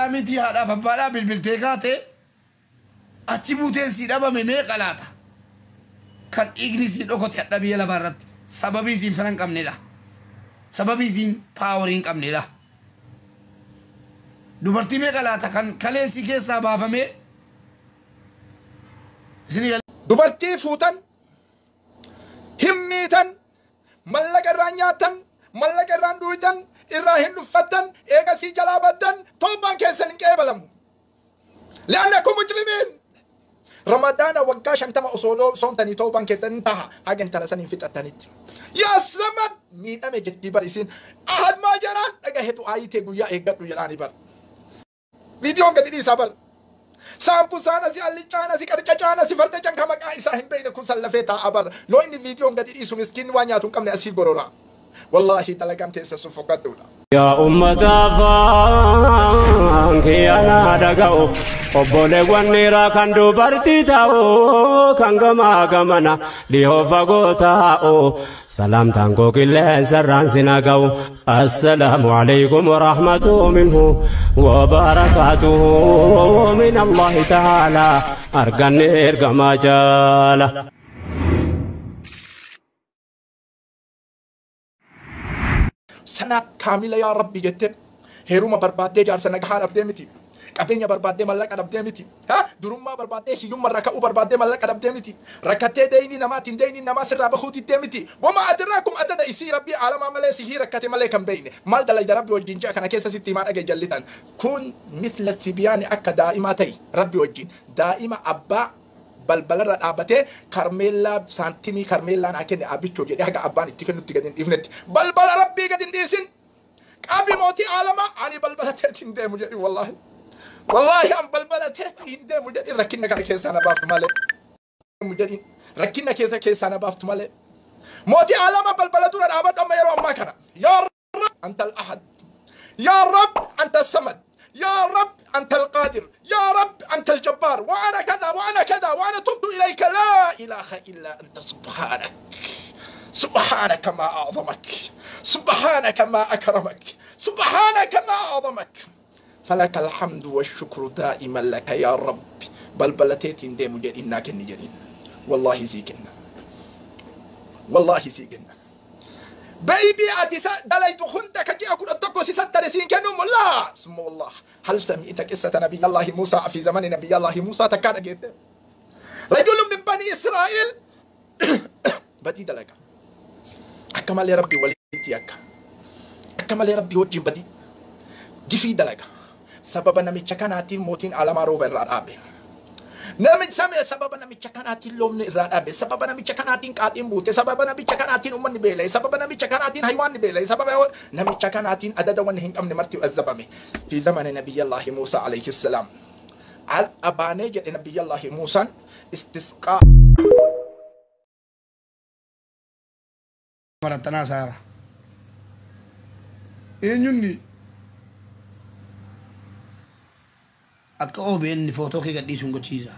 ميتي هذا فبالا بالبلتيكاتي أتشبوتين سيدابا مميق ألاتا كان إغنيسي لوكوت يتنبي لبارت سببي زين فرنك أمني له سببي زين باورينك أمني له دوبرتي ميق ألاتا كان كاليسي كيسا بافمي دوبرتي فوتن هميتن ملك الرانياتن ملك الراندويتن إراهن نفتن إيغا سي جلابتن توبان كيسن كيبلم لأنكم مجرمين رمضان وقاش انتما أصولو صومتني توبان كيسن انتهى حاجة انت لسنين في التانيت يا سمد مين أمي جدي بريسين أحد ما جران أجهتو آيتي قويا إيغا يلاني بر فيديو قد دي سابر سامبو سانا سي اللي جانا سي كرجا جانا سي فرد جان كما قايسا هم بينكم سلفيتا أبر لو إن الفيديو قد دي سو مسكين وانياتون كم نأسي غرورا والله تلقام تيسسو فقط دولا يا أمة فانك أنا دعو أبولي ونيرا كندو برتي تاو كنغما غمنا ليو فاغو تاو سلام تانكو كله سران سناغو السلام عليكم ورحمة منه وبركاته من الله تعالى أرغني إرغما جالا سنة كاملة يا ربي جت هيروما بربادة جار سنة كهان أبدي متي كابينيا بربادة ملاك أبدي متي ها دروما بربادة هيوم مركا وبربادة ملاك أبدي متي ركعتي ديني نما تنديني نما سر بخوتي تمتي وما أدراكم أددا يصير ربي على ما ملأ سهي ركعتي ملاكم بيني مال دلائل ربي وجين جا كنا كيسة ستي ما أجي جلتان كون مثل الثبيان أكا دائما تي ربي وجين دائما أبا بلبلر أبته كارميلا سانتيمي كارميلا ناكن أبيتشو جدي هكا أبان تكنو تيجي إفنت بلبل ربي قدين ديسين أبي موتي عالما علي بلبلة تين ده مجري والله أم بلبلة تين ده مجري ركينا كيس أنا بافت ماله مجري ركينا كيس أنا بافت ماله موتي عالما بلبلة دور الأبد أما يروح ما كنا يا رب أنت الأحد يا رب أنت الصمد يا رب أنت القادر يا رب أنت الجبار وأنا كذا وأنا كذا وأنا تبت إليك لا إله إلا أنت سبحانك سبحانك ما أعظمك سبحانك ما أكرمك سبحانك ما أعظمك فلك الحمد والشكر دائما لك يا رب بلبلتين دي مجد إنك النجرين والله زيقنا والله زيقنا بيبي أديسا دلائت خنتك كي أكون أتوقع ستة سنين كنوم الله اسمه الله هل سمعت قصة نبي الله موسى في زمن نبي الله موسى تكاد جدا رجل من بني إسرائيل بدي دلائك أكمل يا ربي وليتيك أكمل يا ربي وجه بدي جفي دلائك سببنا متشكناتي موتين على ما روبر رابي نمت سامي سببنا متشكناتي لوم رابي سببنا متشكناتي كاتين بوت سببنا متشكناتي أمم نبيله سببنا متشكناتي حيوان نبيله سببنا نمتشكناتي أدد ونهين أمن مرتي الزبامي في زمن نبي الله موسى عليه السلام على أبانيج نبي الله موسى استسقاء مرتنا سارة إنجني أكو بين فوتو كي قدي سونغ تشيزا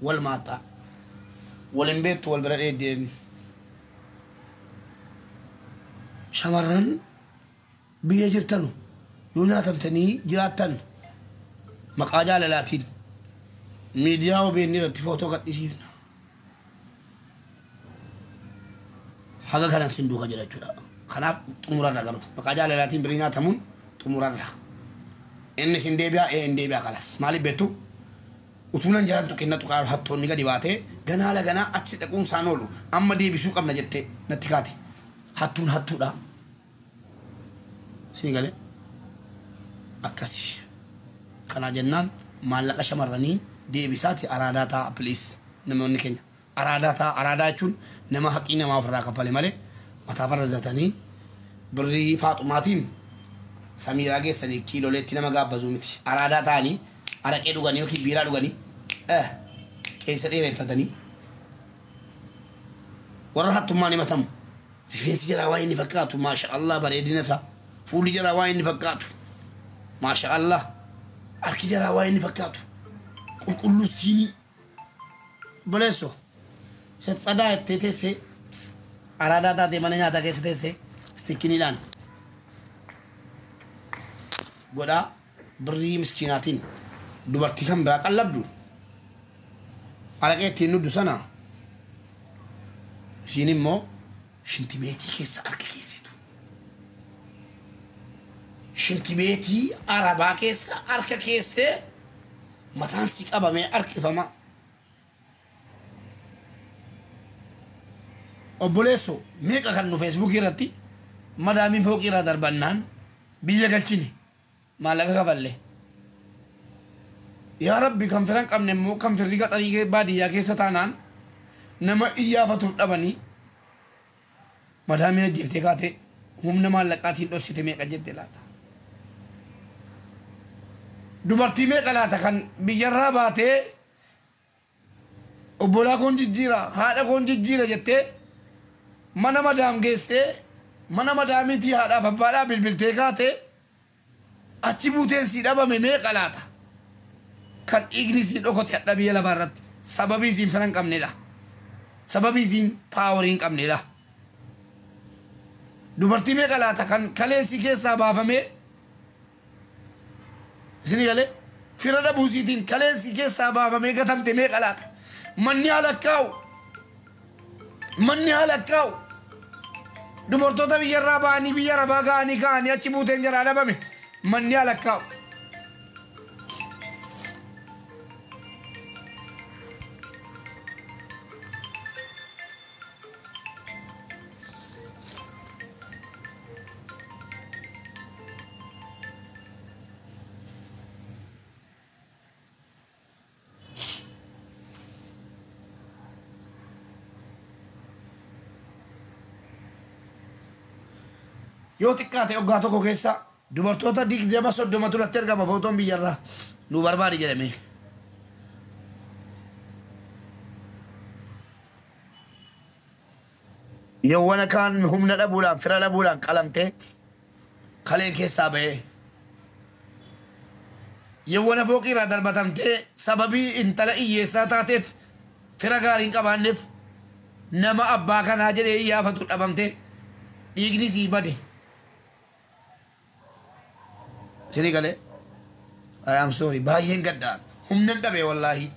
والماتا والمبيت والبرد دين شمرن بيجرتنو يوناتم تني جراتن مقاجا للاتين ميديا وبين نيرت فوتو قدي سيفنا حاجة كان سندوق جرا جرا خلاف تمرر نقرو مقاجا للاتين برينا تمون تمرر إن سندبيا إندبيا خلاص مالي بيتو وتونا جالن تكينا تقار حتى نيجا ديباته جنا لا جنا أشي تكون سانولو أما دي بيسوق أم نجتة نتكاتي حتى دا سينغالي أكاسي كنا جنان مالك شمرني دي بيساتي أراداتا بليس نموني كنيا أرادا شون نما حقينا ما فرق فلي ماله متى فرق زاتني بري فاطماتين سميرا के सनी किलो ले तीन मगा बजूमिती आराधा तानी आरा के दुगानी ओकी बीरा दुगानी कैसे दे रहता तनी वरहा तुमानी मतम रिफेंस जरा वाई निफकातु माशाअल्लाह बरेदिना सा फूली जरा वाई निफकातु माशाअल्लाह अर्की जरा वाई निफकातु कुल्लु सीनी बलेसो set sada tetese आराधा ता दे मने जाता कैसे तेसे स्टिकिनी लान गोदा بري مسكيناتين دبرتي كم براك اللبدو على كيتي ندو سنة سيني مو شنتي بيتي كيس أرك كيسيتو شنتي بيتي أربا كيس أرك كيسي متان سيك أبا مي أرك فما أبوليسو ميكا كانو فيسبوك يرتي مدامين فوق يرا دربانان بيجا قلتيني ما لقا كفالي يا ربي كم فرنك أم نمو كم فرقة طريقة بادي يا كيسة تانان نما إيا فتوت أباني مدامين جيفتي كاتي هم نما لقاتي دوسيتي ميكا جد لاتا dubartii meeqa laata kan biyyarraa baatee obbolaa koon jijjiira haadha koon jijjiira jettee mana madaam geessee mana madaamiitii haadhaaf abbaadhaa bilbiltee kaatee achi buuteen sii dhabame meeqa laata kan dhiigni sii dhokote hadha biyya lafaa irratti sababii isiin fira hin qabnedha sababii isiin paaworii hin qabnedha dubartii meeqa laata kan kaleessii keessaa baafamee sini gale firada buusiitiin kaleessii keessaa baafamee gatamte meeqa laata manni halakkaa'u dubartoota biyyarraa ba'anii biyya arabaa ga'anii ka'anii achi buuteen jaraa dhabame manni halakkaa'u yoo xiqqaate oggaa tokko keessa dubartoota 20-30 turatti ergama footoon biyyarraa nu barbaadi jedhame yawwana kaan humna dhabuudhaan fira dhabuudhaan qalamtee kaleen keessaa ba'ee yawwana fooqiirraa darbatamtee sababii intala hiyyeessaa taateef fira gaarii hin qabaanneef nama abbaa kanaa jedhee iyyaafatu dhabamtee dhiigni sii bade sini gale I am sorry baay'een gaddaan humna dhabe wallaahi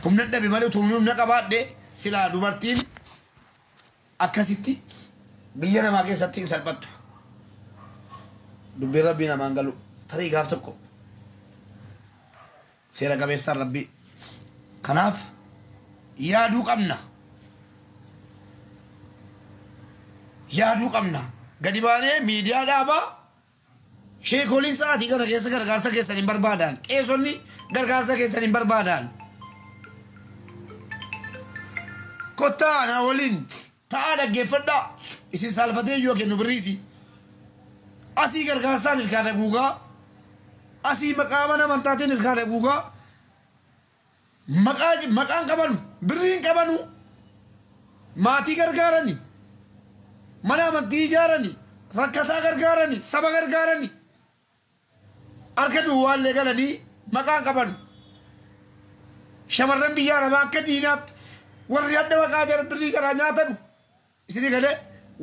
humna dhabe malee utuu humna qabaadhe silaa dubartiin akkasitti biyya namaa keessatti hin salphattu dubbiin rabbii namaan galu tarii gaaf tokko seera qabeessaan rabbii kanaaf yaaduu qabna gadi baanee miidiyaa dhaabaa sheekoliin sa'aatii kana keessa gargaarsa keessan hin barbaadan qeesonni gargaarsa keessan hin barbaadan kottaa anaa waliin ta'aa dhaggeeffadhaa isin saalfatee yoo kennu birriisi asii gargaarsaan ilkaan dhaguugaa asii maqaa mana amantaatiin ilkaan dhaguugaa maqaan qabanu birriin qabanu maatii gargaarani mana amantii ijaarani rakkataa gargaarani saba gargaarani harka duwwaallee galanii maqaan qaban shamarran biyya arabaa akka diinaatti warri hadda maqaa jara birrii jaraa nyaatanu isinii galee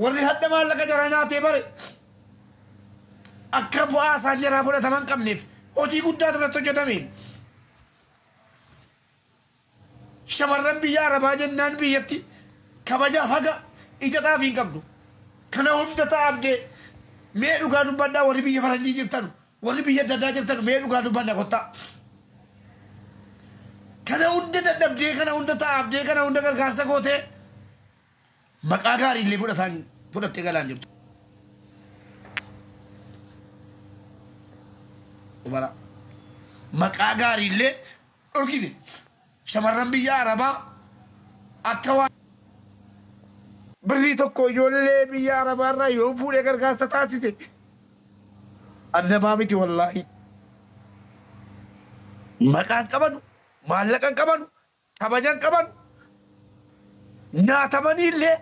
warri hadda maallaqa jaraa nyaatee bare akka bu'aa isaan jaraa fudhataman qabneef hojii guddaa irratti hojjetame shamarran biyya arabaa jennaan biyyatti kabaja haga ija xaafii hin qabdu kana hunda ta'abdee mee dhugaa dubbadhaa warri biyya faranjii jirtanu warri biyya daddaa jirtanu mee dhugaa dubbadhaa kottaa kana hunda dadhabdee kana hunda ta'abdee kana hunda gargaarsa gootee maqaa gaariillee fudhattee galaan jirtu bara maqaa gaariillee dhorkine shamarran biyya arabaa akka waan birrii tokko ijoollee biyya arabaarraa yoo fuudhee gargaarsa taasise annamaa miti wallaahi maqaan qabanu maallaqan qabanu kabajan qabanu nyaatamaniillee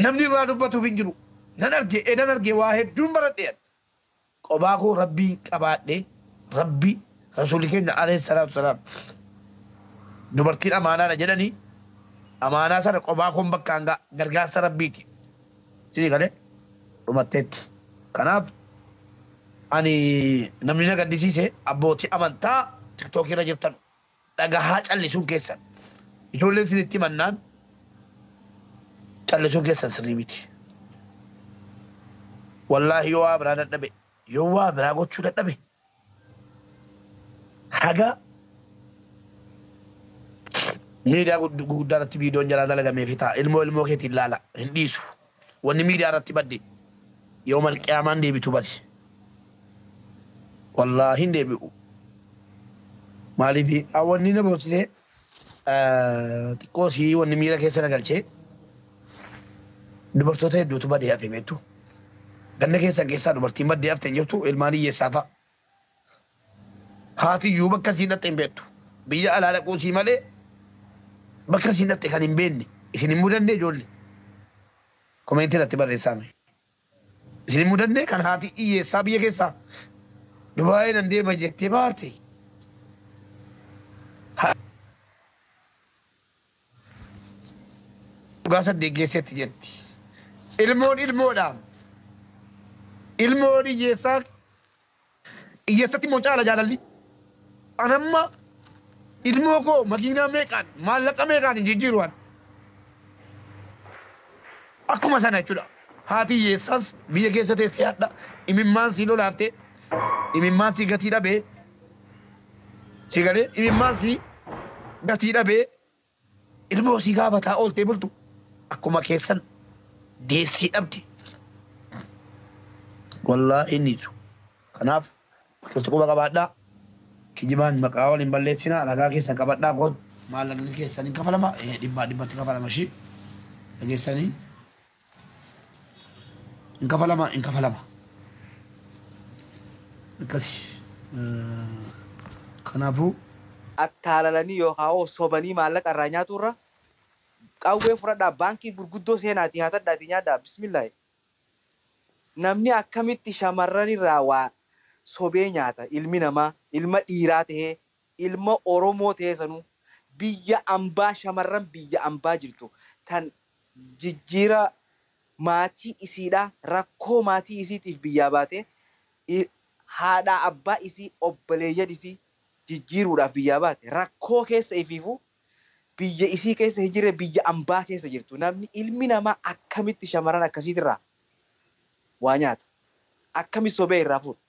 namni irraa dubbatuuf hin jiru nan arge waa hedduun baradheen qobaa koo rabbii qabaadhe rabbii rasuuli keenya alayhi salaatu salaam dubartiin amaanaadha jedhanii amaanaa sana qobaa koon bakkaan gargaarsa rabbiiti sini galee dhumatteetti kanaaf Ani namni na gaddisiise abbootii amantaa tiktookii irra jirtan dhagahaa callisuun keessan. Ijoolleen isinitti mannaan callisuun keessan sirrii miti. Wallaahi yoo waa biraa dadhabe yoo waa biraa gochuu dadhabe haga miidiyaa guddaa irratti viidiyoon jalaa dalagamee fi ta'a ilmoo keetiin ilaala hin dhiisu. Wanni miidiyaa irratti badde yoo malqiyaamaan deebitu bade. Wallaahi hin deebi'u. Maaliif wanni na boonsisee xiqqoo sii wanni miira keessa na galchee dubartoota hedduutu badee hafe beektu. Ganna keessaa dubartiin baddee hafte hin jirtu ilmaan hiyyeessaa fa'a. Haati iyyuu bakka siin dhatte hin beektu. Biyya alaa dhaquu sii malee bakka siin dhatte kan hin beekne isin hin mudanne ijoollee. Koomeentii irratti barreessaame. Isin hin mudanne kan haati hiyyeessaa biyya keessaa Dubaayii nan deema jettee baate. Dhugaa saddeet geessetti jetti. Ilmoodhaan. Ilmoon hiyyeessatti immoo caala jaalalli. Anamma ilmoo koo makiinaa meeqaan maallaqa meeqaan hin jijjiiruwan. Akkuma sana jechuudha. Haati hiyyeessaas biyya keessa teessee hadha imimmaan sii lolaaftee imimmaan sii gatii dhabee si galee imimmaan sii gatii dhabee ilmoo sii gaafataa ooltee bultu akkuma keessan deessii dhabde. Wallaahi inni jiru. Kanaaf turtu quba qabaadhaa. Kijibaan maqaa waliin balleessinaa ragaa keessan qabadhaa kun. Maallaqni keessan hin kafalama dhibbatti kafalama shii dhageessanii hin kafalama. Akkasi kanaafuu attaalalanii yookaan sobanii maallaqa irraa nyaatu irra qawwee fudhadhaa baankii gurguddoo seenaatii haatadhaatii nyaadhaa bismillaahi. Namni akkamitti shamarran irraa waa sobee nyaata ilmi namaa ilma dhiiraa tahee ilma Oromoo tahee sanuu biyya ambaa shamarran biyya ambaa jirtu tan jijjiira maatii isiidhaa rakkoo maatii isiitiif biyyaa baate haadha abbaa isii obboleeyyan isii jijjiiruudhaaf biyyaa baate rakkoo keessa ifiifu biyya isii keessa hin jirre biyya ambaa keessa jirtu namni ilmi namaa akkamitti shamarran akkasiitirraa waa nyaata akkamitti sobee irraa fuudha.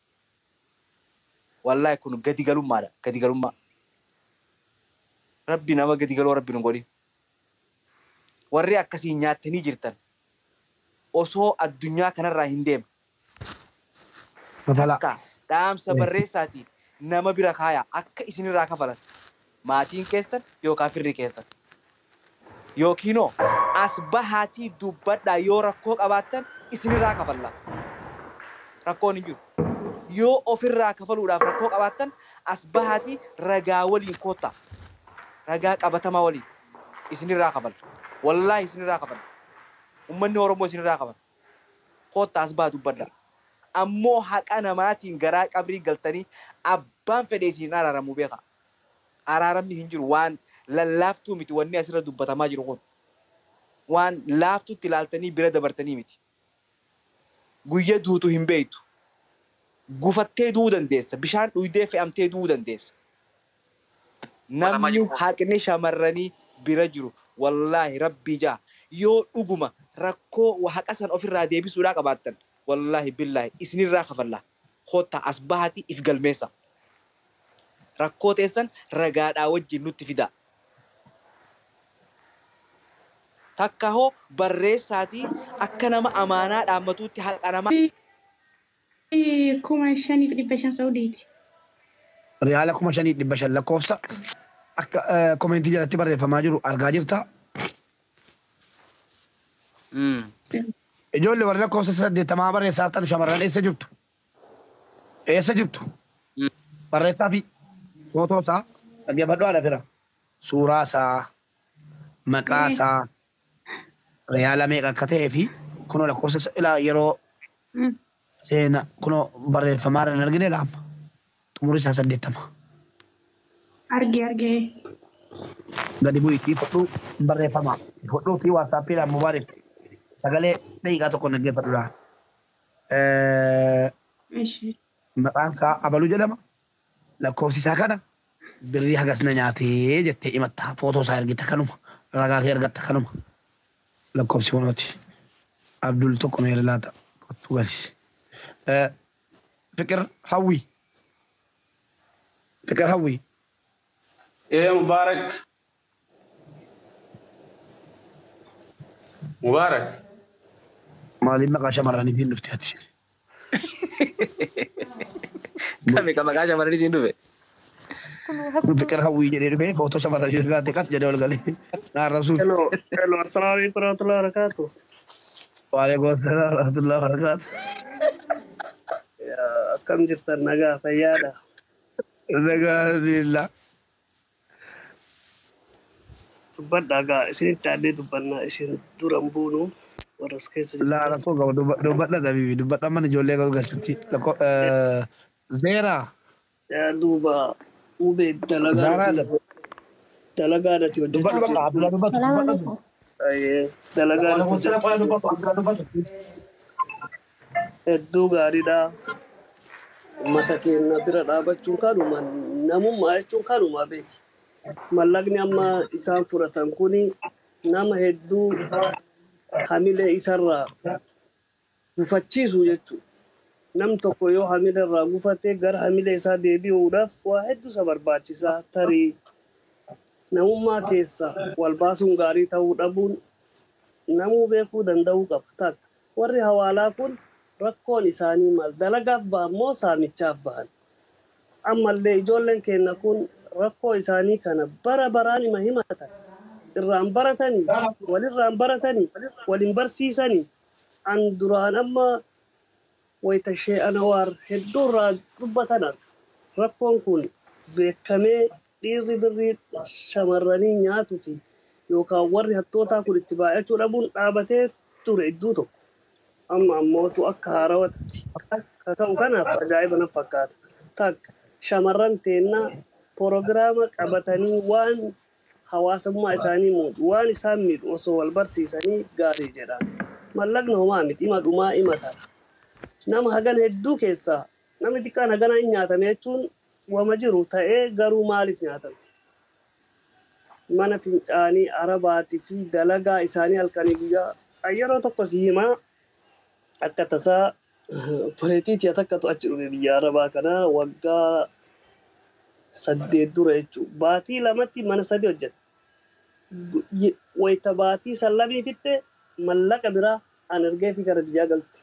Wallaahi kun gadi galummaadha gadi galummaa. Rabbi nama gadi galoo rabbi nu godhin. Warri akkasii nyaattanii jirtan osoo addunyaa kanarraa hin deemne. Akka dhaamsa barreessaatiif nama bira kaaya akka isinirraa kafalan maatiin keessan yookaan firri keessan. Yookiinoo as bahaatii dubbadhaa yoo rakkoo qabaattan isinirraa kafalla. Rakkoon hin jiru. Yoo ofirraa kafaluudhaaf rakkoo qabaattan as bahaatii ragaa waliin koottaa. Ragaa qabatamaa waliin isinirraa kafalla. Wallaahi isinirraa kafalla. Uummanni Oromoo isinirraa kafalla. Koottaa as bahaa dubbadhaa. Ammoo haqa namaatiin garaa qabrii galtanii abbaan fedhe isin araaramuu beeka. Araaramni hin jiru waan lallaaftuu miti wanni asirra dubbatamaa jiru kun. Waan laaftuutti ilaaltanii bira dabartanii miti. Guyya duutu hin beektu. Gufattee du'uu dandeessa. Bishaan dhuydee fe'amtee du'uu dandeessa. Namni haqni shamarranii bira jiru wallaahi rabbii jaa yoo dhuguma rakkoo haqa san ofirraa deebisuudhaa qabaattan wallaahi billaahi isinirraa kafalla. Koottaa as bahaatii if galmeessa. Rakkoo teessan ragaadhaa wajjin nutti fidaa. Takka hoo barreessaatii akka nama amaanaa dhaammatuutti haqa namaa. Kuma shaniif dhibba shan Saudiiti. Riyaala 5,500 lakkoofsa akka koomeentii jalatti barreeffamaa jiru argaa jirta. Ijoollee warra lakkoofsa 80 barreessaa jirtan shamarran eessa jirtu? Eessa jirtu? Barreessaa fi footoo isaa dhaggeeffadhu haadha fira. Suuraa isaa, maqaa isaa, riyaala meeqa akka ta'ee fi kunoo lakkoofsa ilaa yeroo seena kunoo barreeffamaa irra hin argine laama. Xumuri isaa 80. Argee. Gadi bu'iitii fudhuu barreeffamaa. Fudhuutii waatsaappiidhaan mubaareef sagalee daqiiqaa tokko dhaggeeffadhuudhaan. Ishi. maqaan isaa Abaluu jedhama. Lakkoofsi isaa kana birrii hagas na nyaatee jettee himatta. Footoo isaa ergita kanuma. Ragaa kee ergatta kanuma. Lakkoofsi kunooti. Abdul tokko meera laata. Kottu gali. Fiqir Hawwi. Fiqir Hawwi. ايه مبارك مبارك Maaliin maqaa shamarraniitiin dhufte ati? Kami maqaa shamarraniitiin dhufe. Fiqir Hawwi jedhee dhufe footoo shamarranii ergaate kas jedhee ol galee. Naa rabsuun. Hello, assalamualaikum warahmatullahi wabarakatuh. Waalaikum salaam warahmatullahi wabarakatuh. Ya, akkam jirtan nagaa fayyaadha. Alhamdulillah. Dubbadhaa gaa isinitti addee dubbannaa isin duran buunu warras keessa La jirtan. rakkoo qaba dubbadha dhabiibi dubbadha mana ijoollee galgalchutti Zeera Yaa duuba ube Zaaraa dalagaadhati dubbadhu hojjechuu bakka Abdullah dubbatu dubbadhu. dalagaadhati hedduu gaariidha. Uummata keenya bira dhaabachuun kanuma namummaa jechuun kanuma beeki. Mallaqni amma isaan fudhatan kuni nama hedduu hamilee isarraa gufachiisu jechuudha. Nam tokko yoo hamilee irraa gufatee gara hamilee isaa deebi'uudhaaf waa hedduu isa barbaachisaa tarii namummaa keessa wal baasuun gaarii ta'uu dhabuun namuu beekuu danda'uu qaba. Takka warri hawaalaa kun rakkoon isaanii maal dalagaaf ba'an moo saamichaaf ba'an? Ammallee ijoolleen keenya kun rakkoo isaanii kana bara baraan himatan. Irraan baratanii, walirraan baratanii, waliin barsiisanii, an duraan amma wayita shee'ana waar hedduu irraa dubbatan rakkoon kun beekamee dhiirri birrii shamarranii nyaatuu fi yookaan warri hattootaa kun itti baay'achuu dhabuun dhaabatee ture iddoo tokko. Amma ammootu akka haarawatti kaka'u kanaaf ajaa'iba na fakkaata. Takka shamarran teennaa proogiraama qabatanii waan hawaasummaa isaanii muudu waan isaan miidhu osoo wal barsiisanii gaarii jedha. Mallaqna homaa miti hima dhumaa himata. Nama hagan hedduu keessaa namni xiqqaan hagana hin nyaatame jechuun wama jiru ta'ee garuu maaliif nyaatamti? Mana fincaanii arabaatii fi dalagaa isaanii halkanii guyyaa yeroo tokko si himaa akka tasaa poleetiitii takkatu achi dhufe biyya arabaa kanaa waggaa 8 dura jechuudha. Baatii lamatti mana 3 hojjeta. Wayita baatii sallamii fitte mallaqa biraa an ergee fi gara biyyaa galti.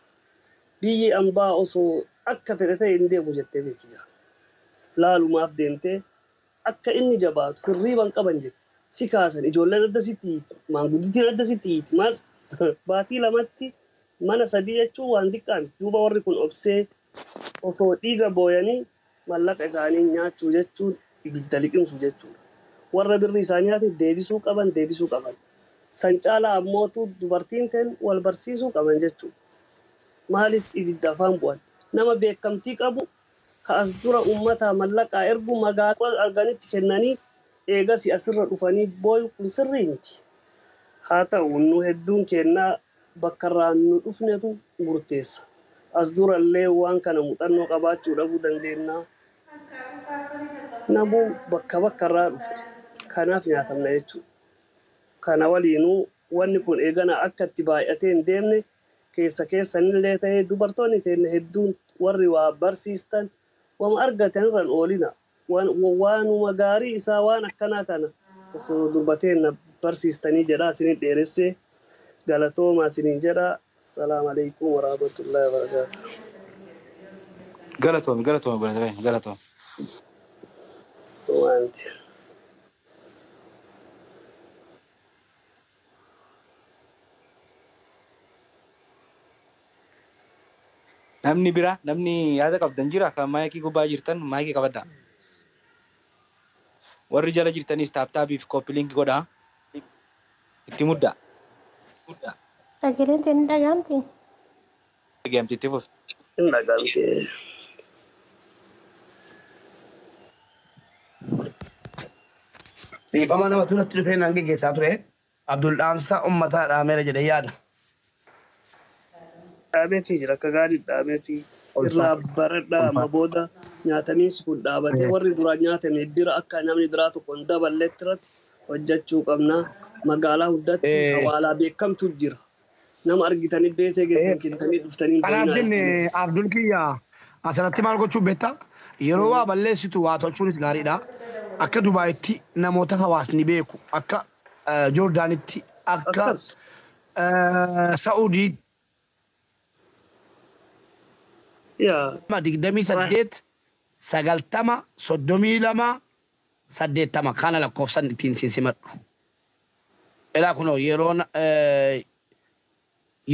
Biyyi ambaa osoo akka fedhe ta'e hin deemu jettee beekiyya. Laalumaaf deemtee akka inni jabaatu hirriiban qaban jette. Si kaasan ijoolleen adda sitti hiiti, maanguddittiin adda sitti hiiti. Maal baatii lamatti mana 3 jechuun waan xiqqaa miti. Duuba warri kun obsee osoo dhiiga booyanii mallaqa isaanii nyaachuu jechuun ibidda liqimsu jechuudha. Warra birri isaanii haati deebisuu qaban. San caalaa ammootu dubartiin ta'en wal barsiisuu qaban jechuudha. Maaliif ibidda afaan bu'an? Nama beekamtii qabu ka'as dura uummataa mallaqaa ergu magaalaa arganitti kennanii eegas asirra dhufanii booyu kun sirrii miti. Haa ta'u nu hedduun kennaa bakka irraa nu dhufnetu murteessa. As durallee waan kana muuxannoo qabaachuu dhabuu dandeenya. Namuu bakka irraa dhufte. Kanaaf nyaatamna jechuudha. Kana waliinuu wanni kun eegana akka itti baay'atee hin deemne keessanillee ta'ee dubartoonni teenne hedduun warri waa barsiistan wama argatan irraan oolina. Waanuma gaarii isaa waan akkanaa kana osoo durbateen barsiistanii jedha isinin dheeressee galatoomaa isinin jedha. Assalaamu alaikum warahmatullahi wabarakatuh. Galatoom. Wanti. Namni biraa namni yaada qabdan jira kan maayikii gubbaa jirtan maayikii qabadhaa. Warri jala jirtanis taaptaabii fi koppiliinki godhaa. Itti muddaa. Sagaleen hin dhagahamti. Dhageemti itti fufi. Hin dhagahamte. Dhiifama namatu natti dhufee naan geggeessaa ture. Abdul Dhaamsaa uummataa dhaameera jedhee yaada. Dhaameetii jira akka gaarii dhaameetii. irraa baradhaa amma booda nyaatanii kun dhaabatee warri duraa nyaatame bira akka namni biraa tokko hin daballetti irratti hojjechuu qabna. Magaalaa hundatti hawaalaa beekamtu jira. Nama argitanii beesee geessan kintanii dhuftanii Kanaafin Abdul Kiyya asirratti maal gochuu beektaa? Yeroo waa balleessitu waa tolchuunis gaariidha. Akka Dubaayitti namoota hawaasni beeku akka Joordaanitti akka Saa'udii digdamii saddeet sagaltama soddomii lama 80 kana lakkoofsan ittiin sinsimadhu. Ilaa kunoo yeroon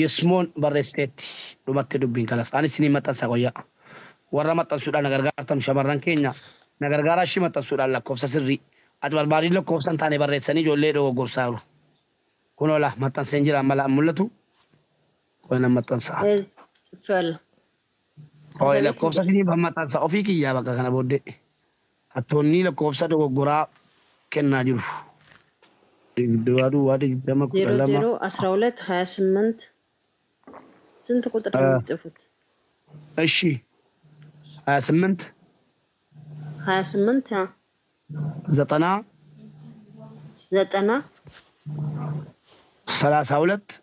Yesmoon barreessiteetti dhumatti dubbiin kalas. Ani isinii maxxansa qoyyaa. Warra maxxansuudhaan nagargaartan shamarran keenya nagargaaraa ishii maxxansuudhaan lakkoofsa sirrii. Ati barbaadiin lakkoofsan taane barreessanii ijoollee dogoggorsaaru. Kunoo laa maxxanseen jira mala mul'atu. Qoyna maxxansa. Qoy lakkoofsa isinii maxxansa ofii kiyyaa bakka kana booddee. Attoonni lakkoofsa dogoggoraa kennaa jiru. Duwwaaduu digdama kudha lama. 00 12 28 ስንት ቁጥር ነው የምትጽፉት? እሺ 28 28 ዘጠና 32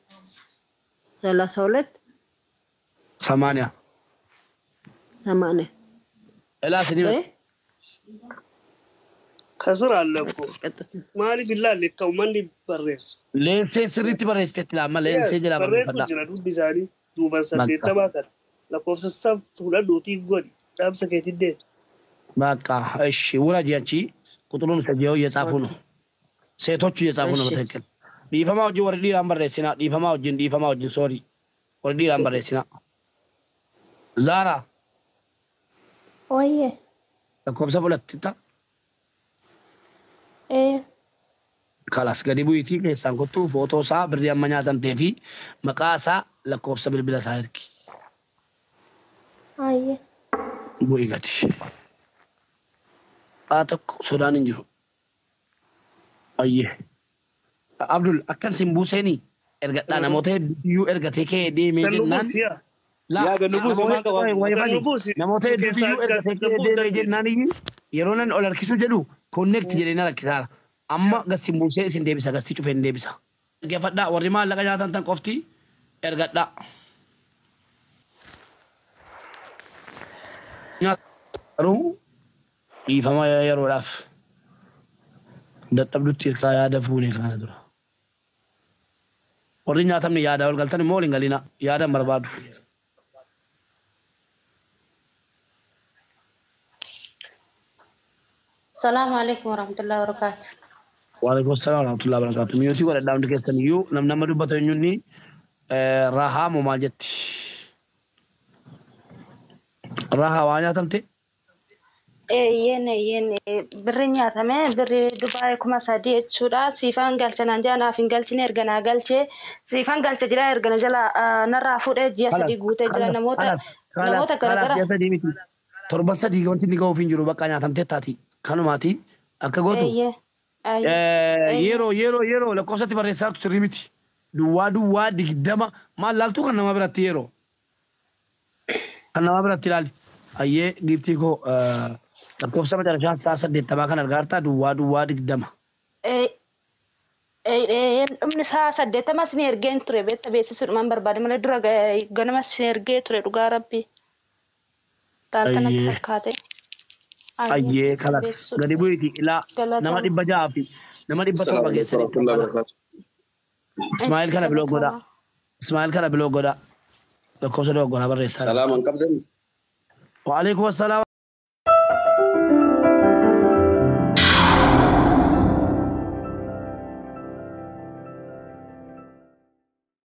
80 80 እላ ስኒ ከስር አለ እኮ ማሊ ቢላ ለካው ማን ይበረስ ሌንሴ ስሪት በረስቴት ላማ ሌንሴ ጀላ በረስ ጅራ ዱዲ ዛሊ ዱባን ሰደተ ባከር ለኮፍሰሰብ ሁላ ዶቲ ጎድ ዳብ ሰከት ደ በቃ እሺ ወራጅ ያንቺ ቁጥሩን ሰጂው እየጻፉ ነው ሴቶቹ እየጻፉ ነው በትክክል ዲፈማው ጂ ወርዲ ላምበረሲና ዲፈማው ጂ ሶሪ ወርዲ ላምበረሲና ዛራ Oye, ለኮፍሰ ሁለትታ خلاص قد بويتي كيسان كنتو فوتو سا بردي أما نياتم تيفي مقاسا لكوفسا بالبلا سايركي oye. بوي قدي آتك سودان انجرو أيه عبدال أكن سنبوسيني ارغت لانا موتي يو ارغتي كي دي ميجنان لا نموتي يو ارغتي كي دي ميجنان يرونن أولاركسو جدو كونكت جرينا لكتار amma gassi muusee isin deebisa gassi cufee hin deebisa. Geeffadhaa warri maallaqa nyaatan tan qofti ergadhaa. Garuu dhiifama yeroodhaaf dadhabdutti hirkaa yaada fuunee kana dura. Warri nyaatamni yaada ol galtan immoo waliin galina yaada hin barbaadu. Assalamu alaikum warahmatullahi wabarakatuh. وعليكم السلام ورحمة الله وبركاته. ميوتي ولا داون دكتور يو نم دبته ينوني راها مماجت راها وانا تمتي Yen birri nyaatame birri Dubaay kuma sadii jechuudha. Siifaan galchanaan jaa naaf hin galchine erganaa galchee siifaan galcha jira ergana jala narraa fuudhee ji'a sadii guutee jira namoota garagara. Torban sadii wanti inni ga'uuf hin jiru bakka nyaatamtee taati kanumaati akka gootu. Yeroo lakkoofsatti barreessaatu sirrii miti. Duwwaa digdama maal laaltu kan nama biratti yeroo. Kan nama biratti ilaali. Ayyee giiftii koo lakkoofsa macarashaan sa'a 80 kan argaartaa duwwaa digdama. Dhumni sa'a 80 sin ergeen ture beeksisuudhumaan barbaade malee dura ganama sin ergee ture dhugaa rabbi. Gaalta natti fakkaate. Ayyee kalas gadi bu'iti ilaa nama 600 fi nama 700 geessanii. Ismaa'il kana biloo godha. Lakkoofsa dogoggora barreessaa. Salaaman qabdan. Wa alaikum assalam.